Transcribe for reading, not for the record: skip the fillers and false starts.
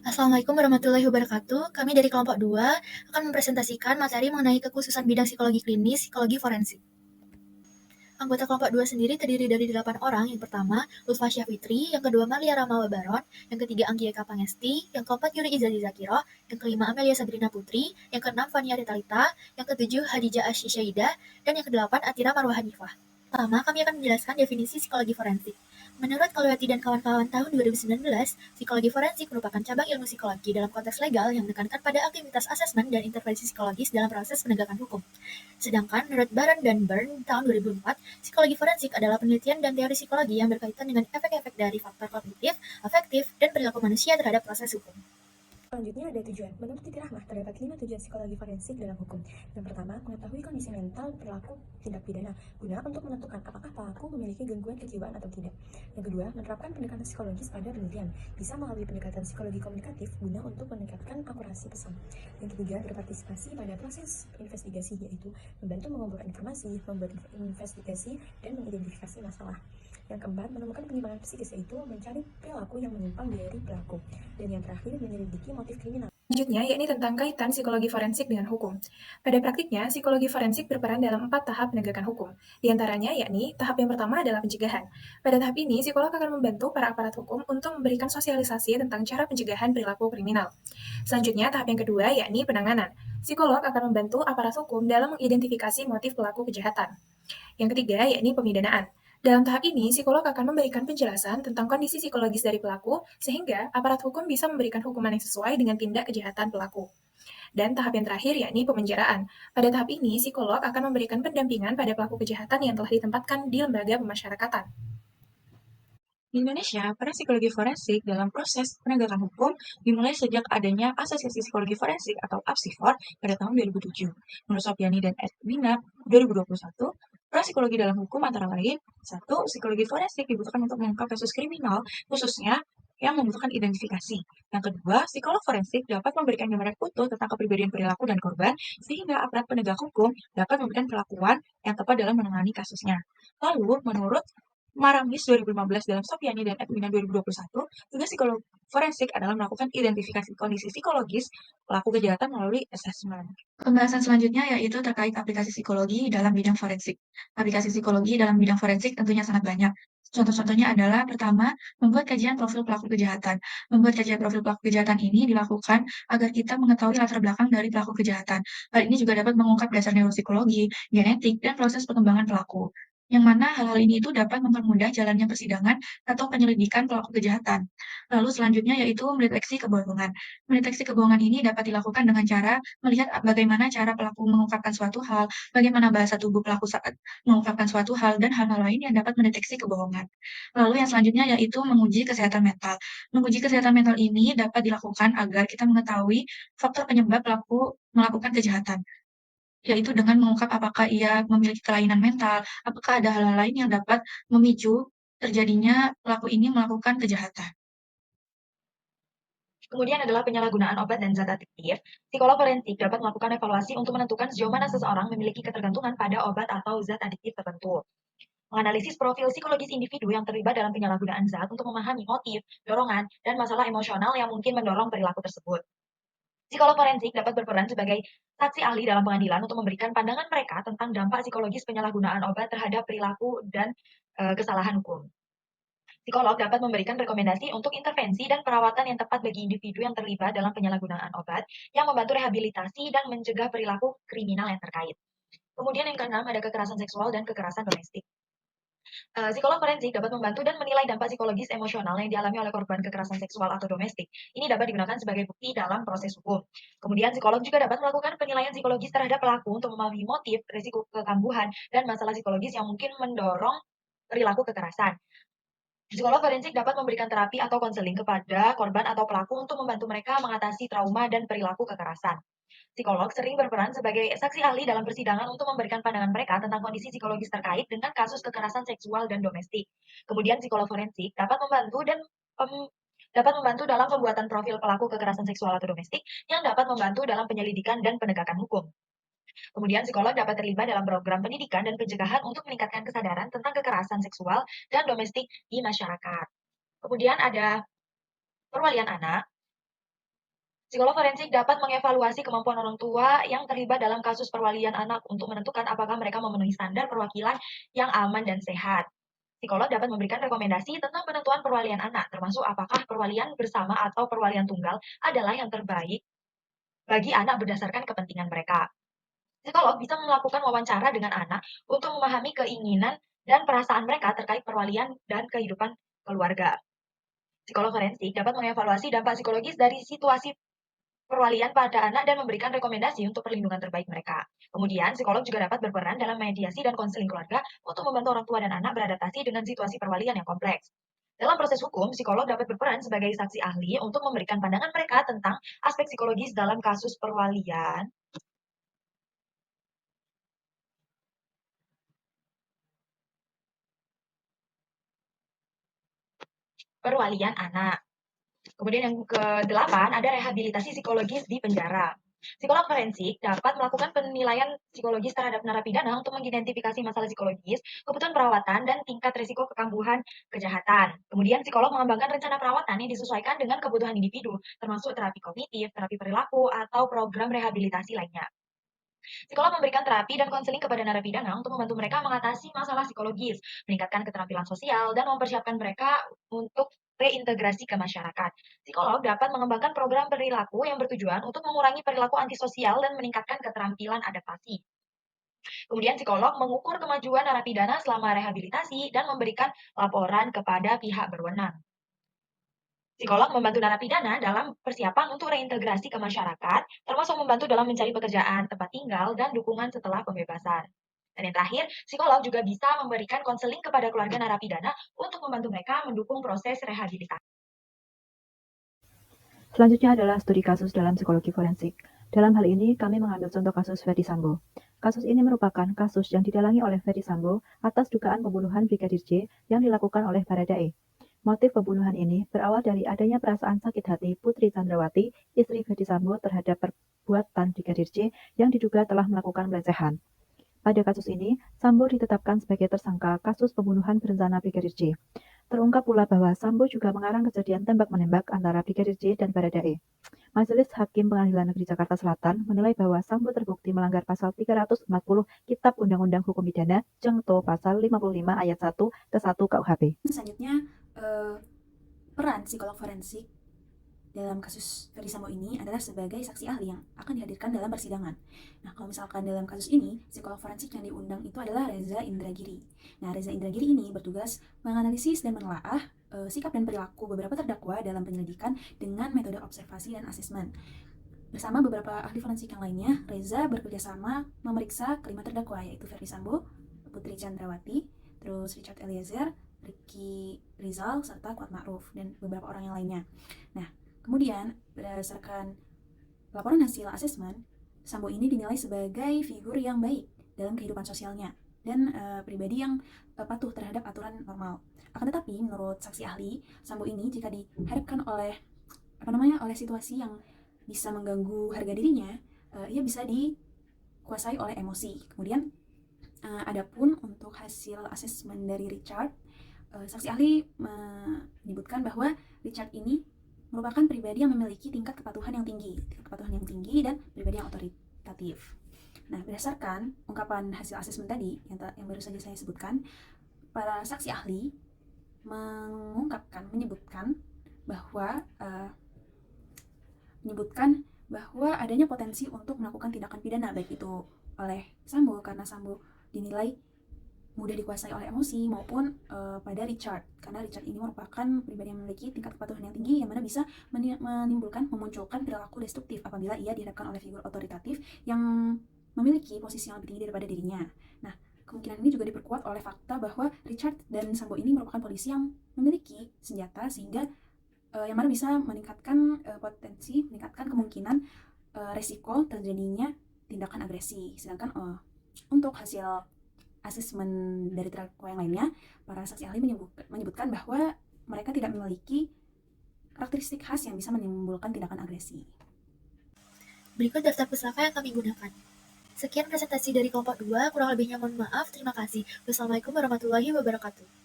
Assalamualaikum warahmatullahi wabarakatuh. Kami dari kelompok 2 akan mempresentasikan materi mengenai kekhususan bidang psikologi klinis, psikologi forensik. Anggota kelompok 2 sendiri terdiri dari 8 orang. Yang pertama, Lutfa Syafitri, yang kedua Malia Ramawa Baron, yang ketiga Anggia Kapangesti, yang keempat Yuri Izazi Zakiro, yang kelima Amelia Sabrina Putri, yang keenam Fania Ritalita, yang ketujuh Hadijah Asyisyaida, dan yang kedelapan Atira Marwah Hanifah. Pertama, kami akan menjelaskan definisi psikologi forensik. Menurut Kolweti dan kawan-kawan tahun 2019, psikologi forensik merupakan cabang ilmu psikologi dalam konteks legal yang menekankan pada aktivitas asesmen dan intervensi psikologis dalam proses penegakan hukum. Sedangkan menurut Baron dan Byrne tahun 2004, psikologi forensik adalah penelitian dan teori psikologi yang berkaitan dengan efek-efek dari faktor kognitif, afektif, dan perilaku manusia terhadap proses hukum. Selanjutnya ada tujuan. Menurut Titi Rahmah, terdapat 5 tujuan psikologi forensik dalam hukum. Yang pertama, mengetahui kondisi mental perilaku tindak pidana, guna untuk menentukan apakah pelaku memiliki gangguan kejiwaan atau tidak. Yang kedua, menerapkan pendekatan psikologis pada penelitian, bisa melalui pendekatan psikologi komunikatif guna untuk meningkatkan akurasi pesan. Yang ketiga, berpartisipasi pada proses investigasi, yaitu membantu mengumpulkan informasi, membuat investigasi, dan mengidentifikasi masalah. Yang keempat, menemukan penyimpangan psikis, yaitu mencari perilaku yang menyimpang dari pelaku. Dan yang terakhir, menyelidiki motif kriminal. Selanjutnya, yakni tentang kaitan psikologi forensik dengan hukum. Pada praktiknya, psikologi forensik berperan dalam 4 tahap penegakan hukum. Di antaranya, yakni tahap yang pertama adalah pencegahan. Pada tahap ini, psikolog akan membantu para aparat hukum untuk memberikan sosialisasi tentang cara pencegahan perilaku kriminal. Selanjutnya, tahap yang kedua, yakni penanganan. Psikolog akan membantu aparat hukum dalam mengidentifikasi motif pelaku kejahatan. Yang ketiga, yakni pemidanaan. Dalam tahap ini, psikolog akan memberikan penjelasan tentang kondisi psikologis dari pelaku, sehingga aparat hukum bisa memberikan hukuman yang sesuai dengan tindak kejahatan pelaku. Dan tahap yang terakhir, yakni pemenjaraan. Pada tahap ini, psikolog akan memberikan pendampingan pada pelaku kejahatan yang telah ditempatkan di lembaga pemasyarakatan. Di Indonesia, peran psikologi forensik dalam proses penegakan hukum dimulai sejak adanya Asosiasi Psikologi Forensik atau APSIFOR pada tahun 2007. Menurut Sopiani dan Edwina 2021, peran psikologi dalam hukum antara lain: 1. Psikologi forensik dibutuhkan untuk mengungkap kasus kriminal, khususnya yang membutuhkan identifikasi. Yang kedua, psikolog forensik dapat memberikan gambaran utuh tentang kepribadian perilaku dan korban, sehingga aparat penegak hukum dapat memberikan perlakuan yang tepat dalam menangani kasusnya. Lalu, menurut Maramis 2015 dalam Sopiani dan Edwina 2021, tugas psikolog forensik adalah melakukan identifikasi kondisi psikologis pelaku kejahatan melalui asesmen. Pembahasan selanjutnya yaitu terkait aplikasi psikologi dalam bidang forensik. Aplikasi psikologi dalam bidang forensik tentunya sangat banyak. Contoh-contohnya adalah pertama, membuat kajian profil pelaku kejahatan. Membuat kajian profil pelaku kejahatan ini dilakukan agar kita mengetahui latar belakang dari pelaku kejahatan. Hal ini juga dapat mengungkap dasar neuropsikologi, genetik, dan proses perkembangan pelaku. Yang mana hal-hal ini itu dapat mempermudah jalannya persidangan atau penyelidikan pelaku kejahatan. Lalu selanjutnya yaitu mendeteksi kebohongan. Mendeteksi kebohongan ini dapat dilakukan dengan cara melihat bagaimana cara pelaku mengungkapkan suatu hal, bagaimana bahasa tubuh pelaku saat mengungkapkan suatu hal, dan hal-hal lain yang dapat mendeteksi kebohongan. Lalu yang selanjutnya yaitu menguji kesehatan mental. Menguji kesehatan mental ini dapat dilakukan agar kita mengetahui faktor penyebab pelaku melakukan kejahatan, yaitu dengan mengungkap apakah ia memiliki kelainan mental, apakah ada hal-hal lain yang dapat memicu terjadinya pelaku ini melakukan kejahatan. Kemudian adalah penyalahgunaan obat dan zat adiktif. Psikolog forensik dapat melakukan evaluasi untuk menentukan sejauh mana seseorang memiliki ketergantungan pada obat atau zat adiktif tertentu. Menganalisis profil psikologis individu yang terlibat dalam penyalahgunaan zat untuk memahami motif, dorongan, dan masalah emosional yang mungkin mendorong perilaku tersebut. Psikolog forensik dapat berperan sebagai saksi ahli dalam pengadilan untuk memberikan pandangan mereka tentang dampak psikologis penyalahgunaan obat terhadap perilaku dan kesalahan hukum. Psikolog dapat memberikan rekomendasi untuk intervensi dan perawatan yang tepat bagi individu yang terlibat dalam penyalahgunaan obat, yang membantu rehabilitasi dan mencegah perilaku kriminal yang terkait. Kemudian yang keenam ada kekerasan seksual dan kekerasan domestik. Psikolog forensik dapat membantu dan menilai dampak psikologis emosional yang dialami oleh korban kekerasan seksual atau domestik. Ini dapat digunakan sebagai bukti dalam proses hukum. Kemudian psikolog juga dapat melakukan penilaian psikologis terhadap pelaku untuk memahami motif, risiko kekambuhan, dan masalah psikologis yang mungkin mendorong perilaku kekerasan. Psikolog forensik dapat memberikan terapi atau konseling kepada korban atau pelaku untuk membantu mereka mengatasi trauma dan perilaku kekerasan. Psikolog sering berperan sebagai saksi ahli dalam persidangan untuk memberikan pandangan mereka tentang kondisi psikologis terkait dengan kasus kekerasan seksual dan domestik. Kemudian psikolog forensik dapat membantu dalam pembuatan profil pelaku kekerasan seksual atau domestik yang dapat membantu dalam penyelidikan dan penegakan hukum. Kemudian psikolog dapat terlibat dalam program pendidikan dan pencegahan untuk meningkatkan kesadaran tentang kekerasan seksual dan domestik di masyarakat. Kemudian ada perwalian anak. Psikolog forensik dapat mengevaluasi kemampuan orang tua yang terlibat dalam kasus perwalian anak untuk menentukan apakah mereka memenuhi standar perwakilan yang aman dan sehat. Psikolog dapat memberikan rekomendasi tentang penentuan perwalian anak, termasuk apakah perwalian bersama atau perwalian tunggal adalah yang terbaik bagi anak berdasarkan kepentingan mereka. Psikolog bisa melakukan wawancara dengan anak untuk memahami keinginan dan perasaan mereka terkait perwalian dan kehidupan keluarga. Psikolog forensik dapat mengevaluasi dampak psikologis dari situasi perwalian pada anak dan memberikan rekomendasi untuk perlindungan terbaik mereka. Kemudian, psikolog juga dapat berperan dalam mediasi dan konseling keluarga untuk membantu orang tua dan anak beradaptasi dengan situasi perwalian yang kompleks. Dalam proses hukum, psikolog dapat berperan sebagai saksi ahli untuk memberikan pandangan mereka tentang aspek psikologis dalam kasus perwalian. Perwalian anak. Kemudian yang ke-8 ada rehabilitasi psikologis di penjara. Psikolog forensik dapat melakukan penilaian psikologis terhadap narapidana untuk mengidentifikasi masalah psikologis, kebutuhan perawatan, dan tingkat risiko kekambuhan kejahatan. Kemudian psikolog mengembangkan rencana perawatan yang disesuaikan dengan kebutuhan individu, termasuk terapi kognitif, terapi perilaku, atau program rehabilitasi lainnya. Psikolog memberikan terapi dan konseling kepada narapidana untuk membantu mereka mengatasi masalah psikologis, meningkatkan keterampilan sosial, dan mempersiapkan mereka untuk reintegrasi ke masyarakat. Psikolog dapat mengembangkan program perilaku yang bertujuan untuk mengurangi perilaku antisosial dan meningkatkan keterampilan adaptasi. Kemudian psikolog mengukur kemajuan narapidana selama rehabilitasi dan memberikan laporan kepada pihak berwenang. Psikolog membantu narapidana dalam persiapan untuk reintegrasi ke masyarakat, termasuk membantu dalam mencari pekerjaan, tempat tinggal, dan dukungan setelah pembebasan. Dan yang terakhir, psikolog juga bisa memberikan konseling kepada keluarga narapidana untuk membantu mereka mendukung proses rehabilitasi. Selanjutnya adalah studi kasus dalam psikologi forensik. Dalam hal ini, kami mengambil contoh kasus Ferdy Sambo. Kasus ini merupakan kasus yang didalangi oleh Ferdy Sambo atas dugaan pembunuhan Brigadir J yang dilakukan oleh Baradae. Motif pembunuhan ini berawal dari adanya perasaan sakit hati Putri Chandrawati, istri Ferdy Sambo terhadap perbuatan Brigadir J yang diduga telah melakukan pelecehan. Pada kasus ini, Sambo ditetapkan sebagai tersangka kasus pembunuhan berencana Brigadir J. Terungkap pula bahwa Sambo juga mengarang kejadian tembak-menembak antara Brigadir J dan Baradae. Majelis Hakim Pengadilan Negeri Jakarta Selatan menilai bahwa Sambo terbukti melanggar pasal 340 Kitab Undang-Undang Hukum Pidana Jengto pasal 55 ayat 1 ke 1 KUHP. Selanjutnya, peran psikolog forensik dalam kasus Ferdy Sambo ini adalah sebagai saksi ahli yang akan dihadirkan dalam persidangan. Nah, kalau misalkan dalam kasus ini, psikolog forensik yang diundang itu adalah Reza Indragiri. Nah, Reza Indragiri ini bertugas menganalisis dan menelaah sikap dan perilaku beberapa terdakwa dalam penyelidikan dengan metode observasi dan asesmen. Bersama beberapa ahli forensik yang lainnya, Reza bekerjasama memeriksa kelima terdakwa, yaitu Ferdy Sambo, Putri Chandrawati, terus Richard Eliezer, Ricky Rizal, serta Kuat Ma'ruf, dan beberapa orang yang lainnya. Nah, kemudian, berdasarkan laporan hasil asesmen, Sambo ini dinilai sebagai figur yang baik dalam kehidupan sosialnya dan pribadi yang patuh terhadap aturan normal. Akan tetapi, menurut saksi ahli, Sambo ini jika dihadapkan oleh situasi yang bisa mengganggu harga dirinya, ia bisa dikuasai oleh emosi. Kemudian, adapun untuk hasil asesmen dari Richard, saksi ahli menyebutkan bahwa Richard ini merupakan pribadi yang memiliki tingkat kepatuhan yang tinggi dan pribadi yang otoritatif. Nah, berdasarkan ungkapan hasil asesmen tadi yang baru saja saya sebutkan, para saksi ahli menyebutkan bahwa adanya potensi untuk melakukan tindakan pidana, baik itu oleh Sambo karena Sambo dinilai mudah dikuasai oleh emosi, maupun pada Richard, karena Richard ini merupakan pribadi yang memiliki tingkat kepatuhan yang tinggi yang mana bisa memunculkan perilaku destruktif apabila ia dihadapkan oleh figur otoritatif yang memiliki posisi yang lebih tinggi daripada dirinya. Nah, kemungkinan ini juga diperkuat oleh fakta bahwa Richard dan Sambo ini merupakan polisi yang memiliki senjata, sehingga yang mana bisa meningkatkan kemungkinan resiko terjadinya tindakan agresi. Sedangkan untuk hasil asesmen dari terdakwa yang lainnya, para saksi ahli menyebutkan bahwa mereka tidak memiliki karakteristik khas yang bisa menimbulkan tindakan agresi. Berikut daftar pustaka yang kami gunakan. Sekian presentasi dari kelompok 2, kurang lebihnya mohon maaf, terima kasih. Wassalamualaikum warahmatullahi wabarakatuh.